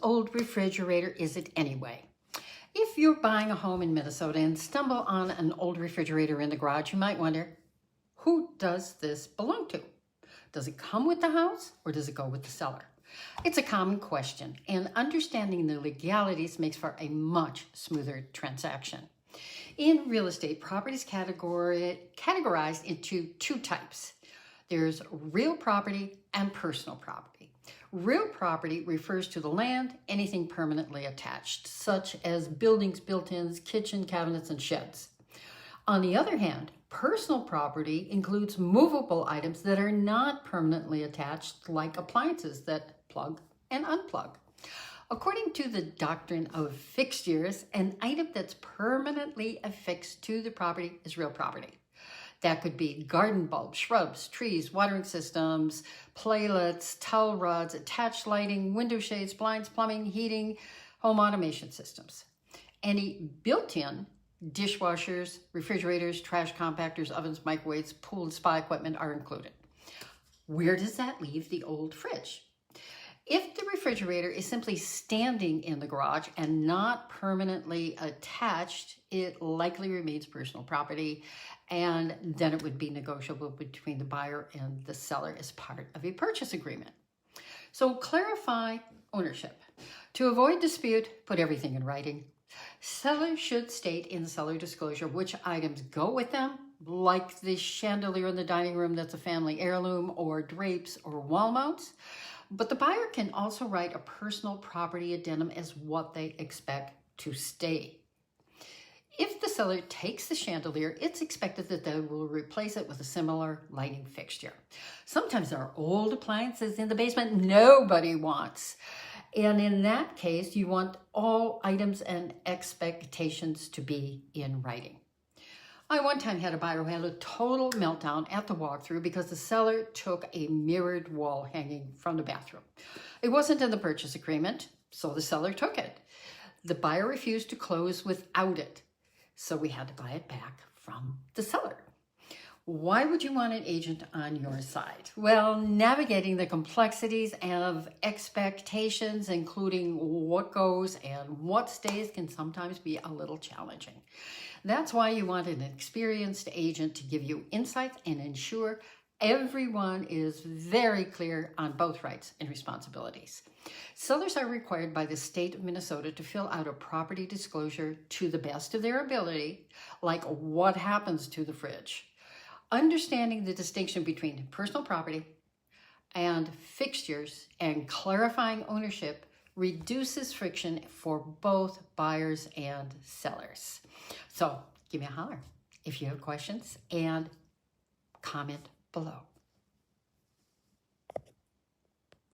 old refrigerator is it anyway? If you're buying a home in Minnesota and stumble on an old refrigerator in the garage, you might wonder, who does this belong to? Does it come with the house or does it go with the seller? It's a common question, and understanding the legalities makes for a much smoother transaction. In real estate, property is categorized into two types. There's real property and personal property. Real property refers to the land, anything permanently attached, such as buildings, built-ins, kitchen cabinets, and sheds. On the other hand, personal property includes movable items that are not permanently attached, like appliances that plug and unplug. According to the doctrine of fixtures, an item that's permanently affixed to the property is real property. That could be garden bulbs, shrubs, trees, watering systems, playlets, towel rods, attached lighting, window shades, blinds, plumbing, heating, home automation systems. Any built-in dishwashers, refrigerators, trash compactors, ovens, microwaves, pool and spa equipment are included. Where does that leave the old fridge? If the refrigerator is simply standing in the garage and not permanently attached, it likely remains personal property, and then it would be negotiable between the buyer and the seller as part of a purchase agreement. So clarify ownership. To avoid dispute, put everything in writing. Seller should state in the seller disclosure which items go with them, like the chandelier in the dining room that's a family heirloom, or drapes or wall mounts. But the buyer can also write a personal property addendum as what they expect to stay. If the seller takes the chandelier, it's expected that they will replace it with a similar lighting fixture. Sometimes there are old appliances in the basement nobody wants. And in that case, you want all items and expectations to be in writing. I one time had a buyer who had a total meltdown at the walkthrough because the seller took a mirrored wall hanging from the bathroom. It wasn't in the purchase agreement, so the seller took it. The buyer refused to close without it, so we had to buy it back from the seller. Why would you want an agent on your side? Well, navigating the complexities of expectations, including what goes and what stays, can sometimes be a little challenging. That's why you want an experienced agent to give you insights and ensure everyone is very clear on both rights and responsibilities. Sellers are required by the state of Minnesota to fill out a property disclosure to the best of their ability, like what happens to the fridge. Understanding the distinction between personal property and fixtures and clarifying ownership reduces friction for both buyers and sellers. So give me a holler if you have questions and comment below.